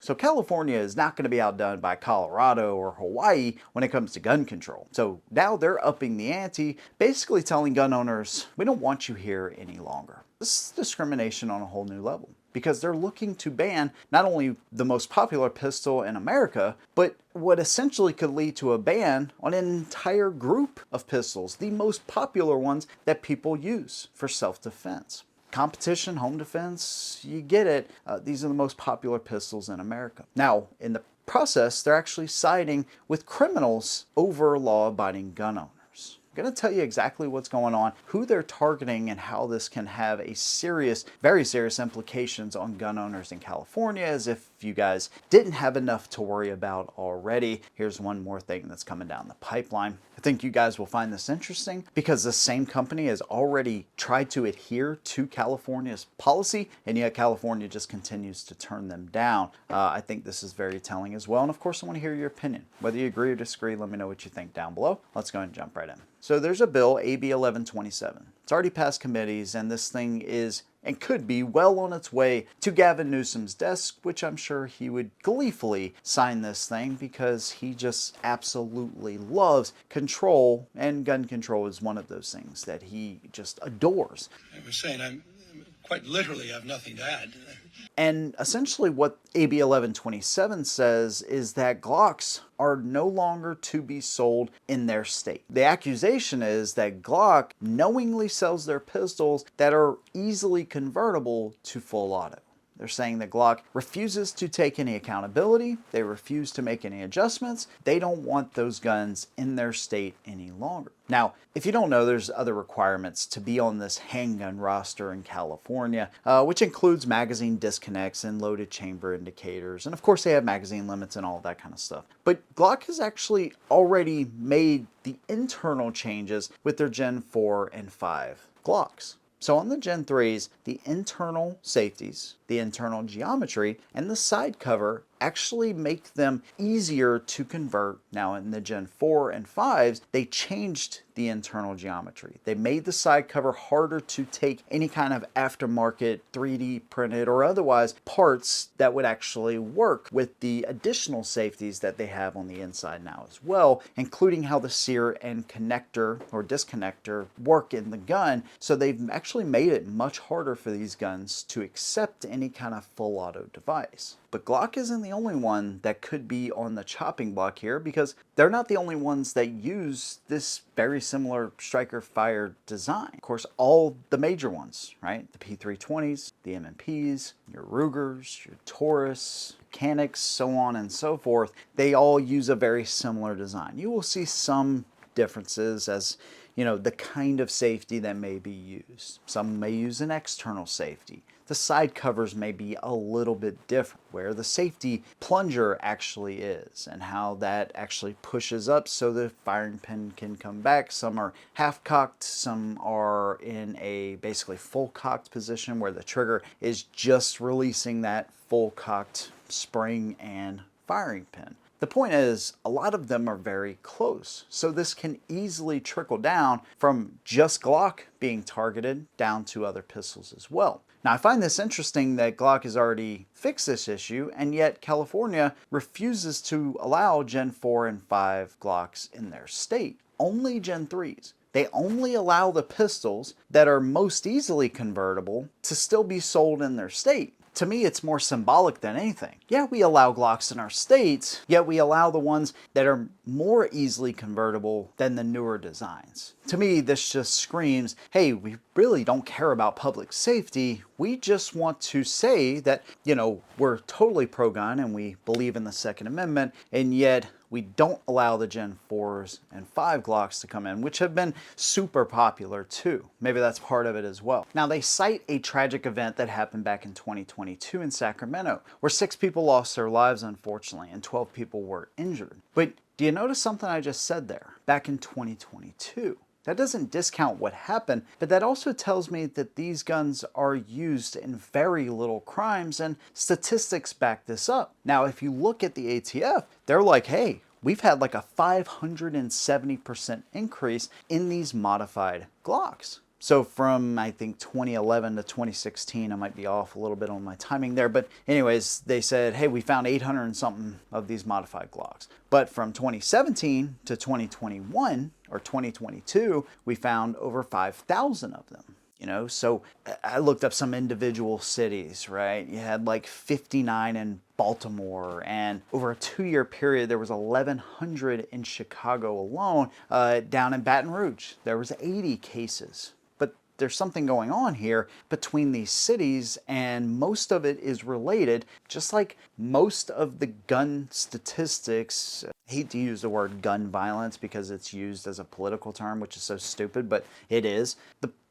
So California is not going to be outdone by Colorado or Hawaii when it comes to gun control. So now they're upping the ante, basically telling gun owners, we don't want you here any longer. This is discrimination on a whole new level, because they're looking to ban not only the most popular pistol in America, but what essentially could lead to a ban on an entire group of pistols, the most popular ones that people use for self-defense. Competition, home defense, you get it. These are the most popular pistols in America. Now, in the process, they're actually siding with criminals over law-abiding gun owners. I'm going to tell you exactly what's going on, who they're targeting, and how this can have a serious, very serious implications on gun owners in California, as if you guys didn't have enough to worry about already. Here's one more thing that's coming down the pipeline. I think you guys will find this interesting because the same company has already tried to adhere to California's policy, and yet California just continues to turn them down. I think this is very telling as well, and of course I want to hear your opinion. Whether you agree or disagree, let me know what you think down below. Let's go and jump right in. So there's a bill, AB 1127. It's already passed committees, and this thing is and could be well on its way to Gavin Newsom's desk, which I'm sure he would gleefully sign this thing because he just absolutely loves control, and gun control is one of those things that he just adores. I was saying I'm quite literally have nothing to add. And essentially what AB 1127 says is that Glocks are no longer to be sold in their state. The accusation is that Glock knowingly sells their pistols that are easily convertible to full auto. They're saying that Glock refuses to take any accountability. They refuse to make any adjustments. They don't want those guns in their state any longer. Now, if you don't know, there's other requirements to be on this handgun roster in California, which includes magazine disconnects and loaded chamber indicators. And of course, they have magazine limits and all that kind of stuff. But Glock has actually already made the internal changes with their Gen 4 and 5 Glocks. So on the Gen 3s, the internal safeties, the internal geometry, and the side cover actually make them easier to convert. Now in the Gen 4 and 5s, they changed the internal geometry. They made the side cover harder to take any kind of aftermarket 3D printed or otherwise parts that would actually work with the additional safeties that they have on the inside now as well, including how the sear and connector or disconnector work in the gun. So they've actually made it much harder for these guns to accept any kind of full auto device. But Glock isn't the only one that could be on the chopping block here, because they're not the only ones that use this very similar striker fire design. Of course, all the major ones, right? The P320s, the M&Ps, your Rugers, your Taurus, Mechanics, so on and so forth. They all use a very similar design. You will see some differences as the kind of safety that may be used. Some may use an external safety. The side covers may be a little bit different, where the safety plunger actually is and how that actually pushes up so the firing pin can come back. Some are half cocked, some are in a basically full cocked position where the trigger is just releasing that full cocked spring and firing pin. The point is, a lot of them are very close, so this can easily trickle down from just Glock being targeted down to other pistols as well. Now, I find this interesting that Glock has already fixed this issue, and yet California refuses to allow Gen 4 and 5 Glocks in their state. Only Gen 3s. They only allow the pistols that are most easily convertible to still be sold in their state. To me, it's more symbolic than anything. Yeah, we allow Glocks in our states, yet we allow the ones that are more easily convertible than the newer designs. To me, this just screams, hey, we really don't care about public safety. We just want to say that, we're totally pro-gun and we believe in the Second Amendment, and yet we don't allow the Gen 4s and 5 Glocks to come in, which have been super popular too. Maybe that's part of it as well. Now, they cite a tragic event that happened back in 2022 in Sacramento, where 6 people lost their lives, unfortunately, and 12 people were injured. But do you notice something I just said there? Back in 2022. That doesn't discount what happened, but that also tells me that these guns are used in very little crimes, and statistics back this up. Now, if you look at the ATF, they're like, hey, we've had like a 570% increase in these modified Glocks. So from, I think, 2011 to 2016, I might be off a little bit on my timing there, but anyways, they said, hey, we found 800 and something of these modified Glocks. But from 2017 to 2021 or 2022, we found over 5,000 of them. So I looked up some individual cities, right? You had like 59 in Baltimore, and over a 2-year period, there was 1,100 in Chicago alone. Down in Baton Rouge, there was 80 cases. But there's something going on here between these cities, and most of it is related, just like most of the gun statistics. I hate to use the word gun violence because it's used as a political term, which is so stupid, but it is.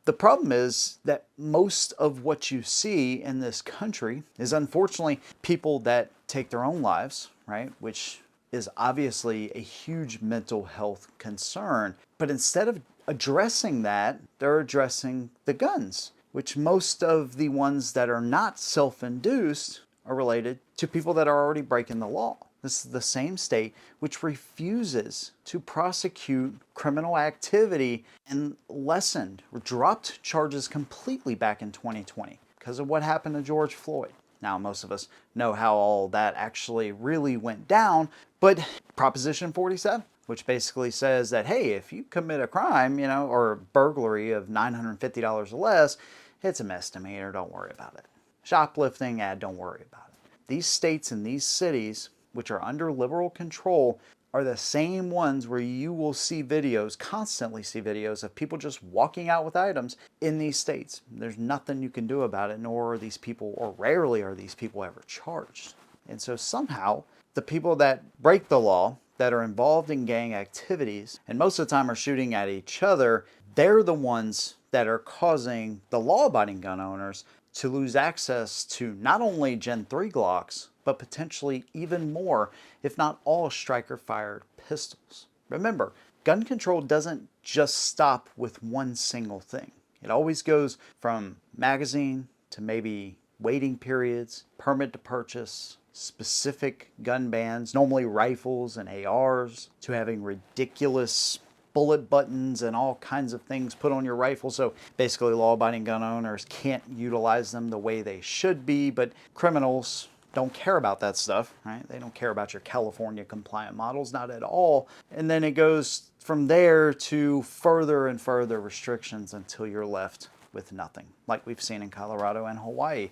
The problem is that most of what you see in this country is unfortunately people that take their own lives, right? Which is obviously a huge mental health concern. But instead of addressing that, they're addressing the guns, which most of the ones that are not self-induced are related to people that are already breaking the law. This is the same state which refuses to prosecute criminal activity and lessened or dropped charges completely back in 2020 because of what happened to George Floyd. Now, most of us know how all that actually really went down, but Proposition 47, which basically says that, hey, if you commit a crime, or burglary of $950 or less, it's a misdemeanor, don't worry about it. Shoplifting, don't worry about it. These states and these cities, which are under liberal control, are the same ones where you will see videos, constantly see videos of people just walking out with items in these states. There's nothing you can do about it, nor are these people, or rarely are these people ever charged. And so somehow, the people that break the law, that are involved in gang activities, and most of the time are shooting at each other, they're the ones that are causing the law-abiding gun owners to lose access to not only Gen 3 Glocks, but potentially even more, if not all striker-fired pistols. Remember, gun control doesn't just stop with one single thing. It always goes from magazine to maybe waiting periods, permit to purchase, specific gun bans, normally rifles and ARs, to having ridiculous bullet buttons and all kinds of things put on your rifle. So basically law-abiding gun owners can't utilize them the way they should be, but criminals don't care about that stuff, right? They don't care about your California compliant models, not at all. And then it goes from there to further and further restrictions until you're left with nothing, like we've seen in Colorado and Hawaii,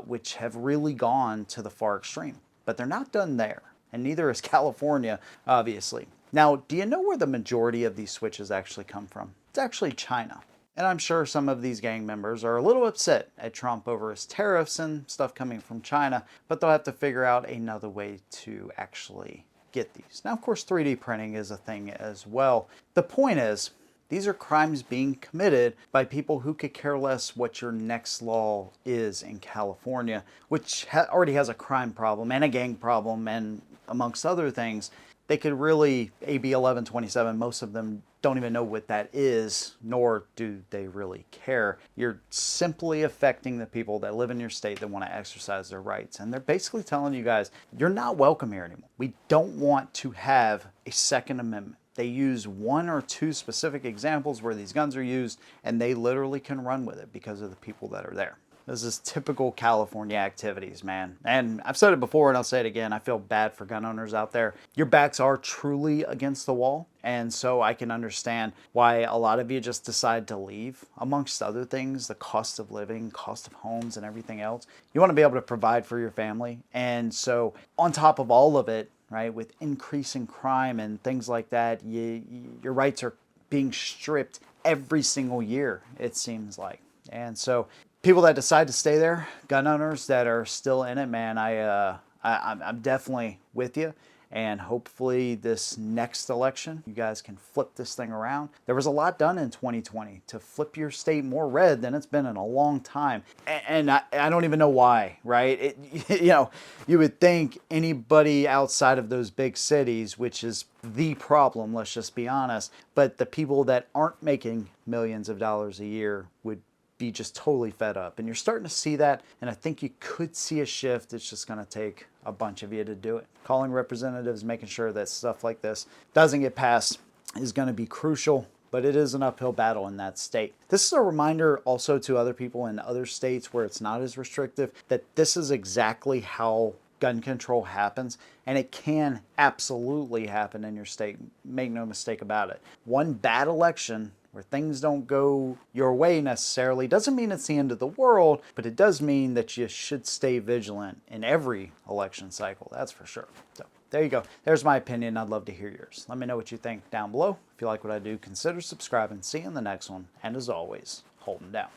which have really gone to the far extreme. But they're not done there, and neither is California, obviously. Now, do you know where the majority of these switches actually come from? It's actually China. And I'm sure some of these gang members are a little upset at Trump over his tariffs and stuff coming from China, but they'll have to figure out another way to actually get these. Now, of course, 3D printing is a thing as well. The point is, these are crimes being committed by people who could care less what your next law is in California, which already has a crime problem and a gang problem, and amongst other things. They could really, AB 1127, most of them don't even know what that is, nor do they really care. You're simply affecting the people that live in your state that want to exercise their rights. And they're basically telling you guys, you're not welcome here anymore. We don't want to have a Second Amendment. They use one or two specific examples where these guns are used, and they literally can run with it because of the people that are there. This is typical California activities, man. And I've said it before and I'll say it again. I feel bad for gun owners out there. Your backs are truly against the wall. And so I can understand why a lot of you just decide to leave. Amongst other things, the cost of living, cost of homes and everything else. You want to be able to provide for your family. And so on top of all of it, right, with increasing crime and things like that, your rights are being stripped every single year, it seems like. And so people that decide to stay there, gun owners that are still in it, man, I'm definitely with you. And hopefully this next election, you guys can flip this thing around. There was a lot done in 2020 to flip your state more red than it's been in a long time. And I don't even know why, right? You would think anybody outside of those big cities, which is the problem, let's just be honest, but the people that aren't making millions of dollars a year would be just totally fed up. And you're starting to see that, and I think you could see a shift. It's just going to take a bunch of you to do it. Calling representatives, making sure that stuff like this doesn't get passed is going to be crucial. but it is an uphill battle in that state. This is a reminder also to other people in other states where it's not as restrictive that this is exactly how gun control happens, and it can absolutely happen in your state. Make no mistake about it. One bad election where things don't go your way necessarily doesn't mean it's the end of the world, but it does mean that you should stay vigilant in every election cycle, that's for sure. So there you go. There's my opinion. I'd love to hear yours. Let me know what you think down below. If you like what I do, consider subscribing. See you in the next one. And as always, hold 'em down.